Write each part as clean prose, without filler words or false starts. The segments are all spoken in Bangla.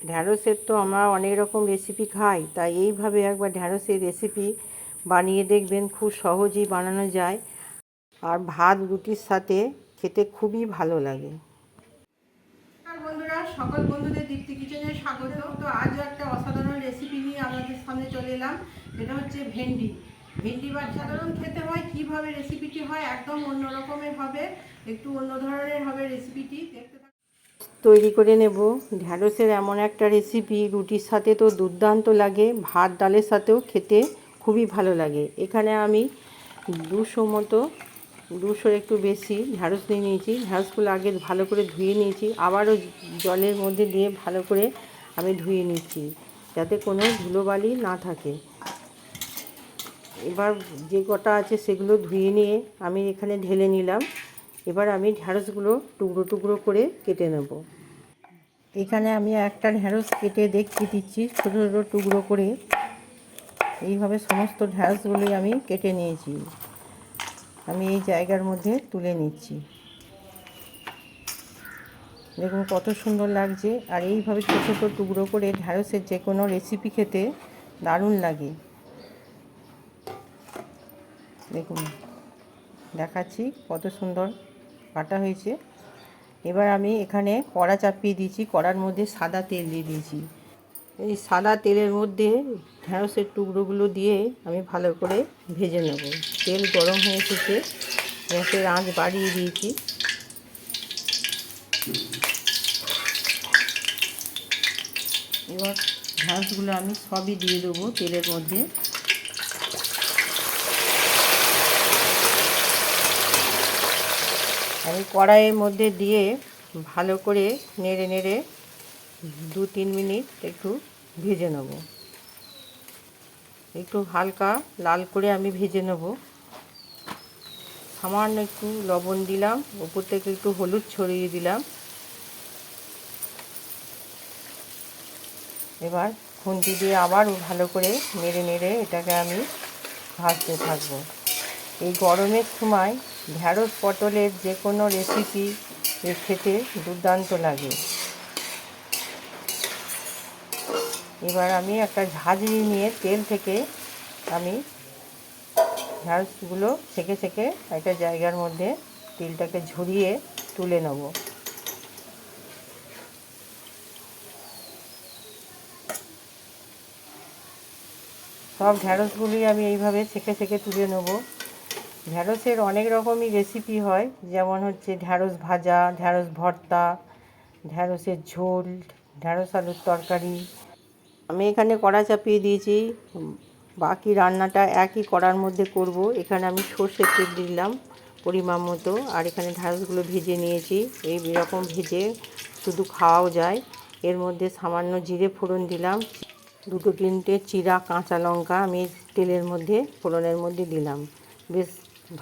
ঢ্যাঁড়সের তো আমরা অনেক রকম রেসিপি খাই, তাই এইভাবে একবার ঢ্যাঁড়সের রেসিপি বানিয়ে দেখবেন, খুব সহজেই বানানো যায় আর ভাত রুটির সাথে খেতে খুবই ভালো লাগে। বন্ধুরা, সকল বন্ধুদের দীপ্তি কিচেনে স্বাগত। তো আজও একটা অসাধারণ রেসিপি নিয়ে আপনাদের সামনে চলে এলাম। এটা হচ্ছে ভেন্ডি। ভেন্ডি বা সাধারণ খেতে হয়, কিভাবে রেসিপিটি হয় একদম অন্য রকমের হবে, একটু অন্য ধরনের হবে রেসিপিটি। দেখতে তৈরি করে নেব। ঢ্যাঁড়সের এমন একটা রেসিপি রুটির সাথে তো দুর্দান্ত লাগে, ভাত ডালের সাথেও খেতে খুবই ভালো লাগে। এখানে আমি 200 একটু বেশি ঢ্যাঁড়স নিয়ে নিয়েছি। ঢ্যাঁড়সগুলো আগে ভালো করে ধুয়ে নিয়েছি, আবারও জলের মধ্যে দিয়ে ভালো করে আমি ধুয়ে নিচ্ছি, যাতে কোনো ধুলোবালি না থাকে। এবার যে কটা আছে সেগুলো ধুয়ে নিয়ে আমি এখানে ঢেলে নিলাম। এবার আমি ঢ্যাঁড়সগুলো টুকরো টুকরো করে কেটে নেব। এখানে আমি একটা ঢ্যাঁড়স কেটে দেখিয়ে দিচ্ছি, ছোটো ছোটো টুকরো করে। এইভাবে সমস্ত ঢ্যাঁড়সগুলোই আমি কেটে নিয়েছি। আমি এই জায়গার মধ্যে তুলে নিচ্ছি। দেখুন কত সুন্দর লাগছে। আর এইভাবে ছোটো ছোটো টুকরো করে ঢ্যাঁড়সের যে কোনো রেসিপি খেতে দারুণ লাগে। দেখুন দেখাচ্ছি কত সুন্দর কাটা হয়েছে। এবার আমি এখানে কড়া চাপিয়ে দিয়েছি, কড়ার মধ্যে সাদা তেল দিয়ে দিয়েছি। এই সাদা তেলের মধ্যে ঢ্যাঁড়সের টুকরোগুলো দিয়ে আমি ভালো করে ভেজে নেব। তেল গরম হয়ে এসেছে, গ্যাসের আঁচ বাড়িয়ে দিয়েছি। এবার ঢ্যাঁড়সগুলো আমি সবই দিয়ে দেবো তেলের মধ্যে। আমি কড়াইয়ের মধ্যে দিয়ে ভালো করে নেড়ে নেড়ে 2-3 মিনিট একটু ভেজে নেব। একটু হালকা লাল করে আমি ভেজে নেব। সামান্য একটু লবণ দিলাম, উপর থেকে একটু হলুদ ছড়িয়ে দিলাম। এবার খুন্তি দিয়ে আবার ভালো করে নেড়ে নেড়ে এটাকে আমি ভাজতে থাকবো। এই গরমের সময় ঢ্যাঁড়স পটলের যে কোনো রেসিপি খেতে দুর্দান্ত লাগে। এবার আমি একটা ঝাঁঝরি নিয়ে তেল থেকে আমি ঢ্যাঁড়সগুলো ছেঁকে ছেঁকে একটা জায়গার মধ্যে তেলটাকে ঝরিয়ে তুলে নেব। সব ঢ্যাঁড়সগুলি আমি এইভাবে ছেঁকে ছেঁকে তুলে নেব। ঢ্যাঁড়সের অনেক রকমই রেসিপি হয়, যেমন হচ্ছে ঢ্যাঁড়স ভাজা, ঢ্যাঁড়স ভর্তা, ঢ্যাঁড়সের ঝোল, ঢ্যাঁড়স আলুর তরকারি। আমি এখানে কড়া চাপিয়ে দিয়েছি, বাকি রান্নাটা একই কড়ার মধ্যে করব। এখানে আমি সর্ষের তেল দিলাম পরিমাণ মতো, আর এখানে ঢ্যাঁড়সগুলো ভেজে নিয়েছি। এই রকম ভেজে শুধু খাওয়াও যায়। এর মধ্যে সামান্য জিরে ফোড়ন দিলাম, 2-3টে চিরা কাঁচা লঙ্কা আমি তেলের মধ্যে ফোড়নের মধ্যে দিলাম। বেশ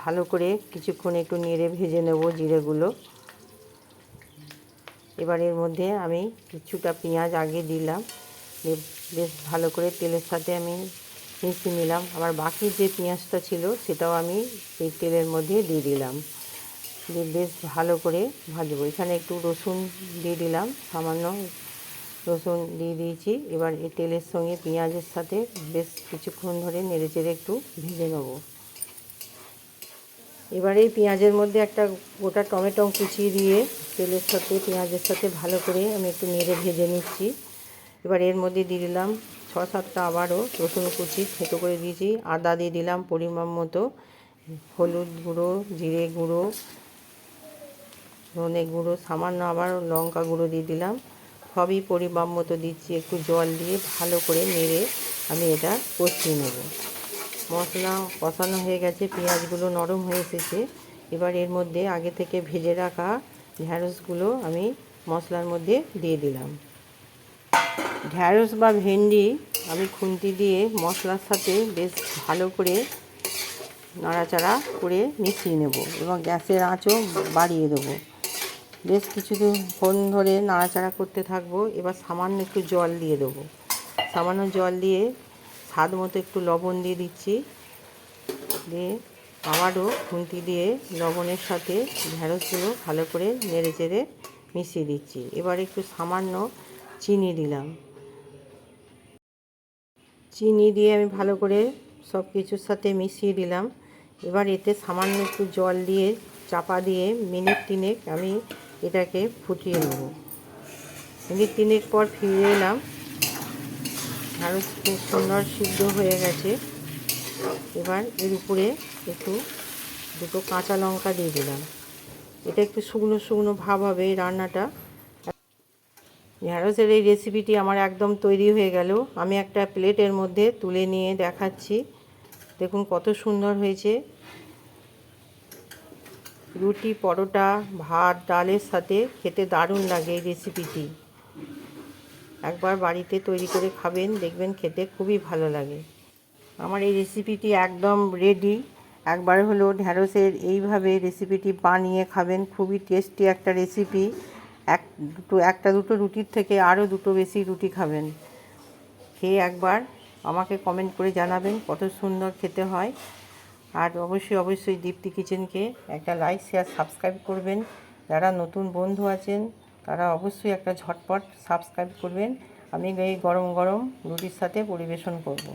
ভালো করে কিছুক্ষণ একটু নেড়ে ভেজে নেব জিরেগুলো। এবার এর মধ্যে আমি কিছুটা পেঁয়াজ আগে দিলাম, বেশ ভালো করে তেলের সাথে আমি মিশিয়ে নিলাম। আবার বাকি যে পেঁয়াজটা ছিল সেটাও আমি এই তেলের মধ্যে দিয়ে দিলাম, দিয়ে বেশ ভালো করে ভাজবো। এখানে একটু রসুন দিয়ে দিলাম, সামান্য রসুন দিয়ে দিয়েছি। এবার এই তেলের সঙ্গে পেঁয়াজের সাথে বেশ কিছুক্ষণ ধরে নেড়ে চেড়ে একটু ভেজে নেব। এবার এই পেঁয়াজের মধ্যে একটা গোটা টমেটো কুচিয়ে দিয়ে তেলের সাথে পেঁয়াজের সাথে ভালো করে আমি একটু নেড়ে ভেজে নিচ্ছি। এবার এর মধ্যে দিয়ে দিলাম 6-7টা আবারও রসুন কুচি থেতো করে দিয়েছি, আদা দিয়ে দিলাম পরিমাণ মতো, হলুদ গুঁড়ো, জিরে গুঁড়ো, ধনে গুঁড়ো, সামান্য আবার লঙ্কা গুঁড়ো দিয়ে দিলাম। সবই পরিমাণ মতো দিচ্ছি, একটু জল দিয়ে ভালো করে নেড়ে আমি এটা কষিয়ে নেব। মশলা কষানো হয়ে গেছে, পেঁয়াজগুলো নরম হয়ে এসেছে। এবার এর মধ্যে আগে থেকে ভেজে রাখা ঢ্যাঁড়সগুলো আমি মশলার মধ্যে দিয়ে দিলাম। ঢ্যাঁড়স বা ভেন্ডি আমি খুন্তি দিয়ে মশলার সাথে বেশ ভালো করে নাড়াচাড়া করে মিশিয়ে নেব এবং গ্যাসের আঁচও বাড়িয়ে দেবো। বেশ কিছুক্ষণ ধরে নাড়াচাড়া করতে থাকবো। এবার সামান্য একটু জল দিয়ে দেবো, সামান্য জল দিয়ে স্বাদ মতো একটু লবণ দিয়ে দিচ্ছি, দিয়ে আবারও খুন্তি দিয়ে লবণের সাথে ঢ্যাঁড়সগুলো ভালো করে নেড়ে চেড়ে মিশিয়ে দিচ্ছি। এবার একটু সামান্য চিনি দিলাম। চিনি দিয়ে আমি ভালো করে সব কিছুর সাথে মিশিয়ে দিলাম। এবার এতে সামান্য একটু জল দিয়ে চাপা দিয়ে মিনিট 3 আমি এটাকে ফুটিয়ে নেব। মিনিট 3 পর ফিরে এলাম, আরও খুব সুন্দর সিদ্ধ হয়ে গেছে। এবার এর উপরে একটু দুটো কাঁচা লঙ্কা দিয়ে দিলাম। এটা একটু শুকনো শুকনো ভাব হবে এই রান্নাটা। ঢ্যাঁড়সের এই রেসিপিটি আমার একদম তৈরি হয়ে গেল। আমি একটা প্লেটের মধ্যে তুলে নিয়ে দেখাচ্ছি। দেখুন কত সুন্দর হয়েছে। রুটি, পরোটা, ভাত, ডালের সাথে খেতে দারুণ লাগে এই রেসিপিটি। একবার বাড়িতে তৈরি করে খাবেন, দেখবেন খেতে খুবই ভালো লাগে। আমার এই রেসিপিটি একদম রেডি। একবার হলো ঢ্যাঁড়সের এইভাবে রেসিপিটি বানিয়ে খাবেন, খুবই টেস্টি একটা রেসিপি। একটা দুটো রুটির থেকে আরও দুটো বেশি রুটি খাবেন। খেয়ে একবার আমাকে কমেন্ট করে জানাবেন কত সুন্দর খেতে হয়। আর অবশ্যই দীপ্তি কিচেনকে একটা লাইক, শেয়ার, সাবস্ক্রাইব করবেন। যারা নতুন বন্ধু আছেন তারা অবশ্যই একটা ঝটপট সাবস্ক্রাইব করবেন। আমি এই গরম গরম রুটির সাথে পরিবেশন করব।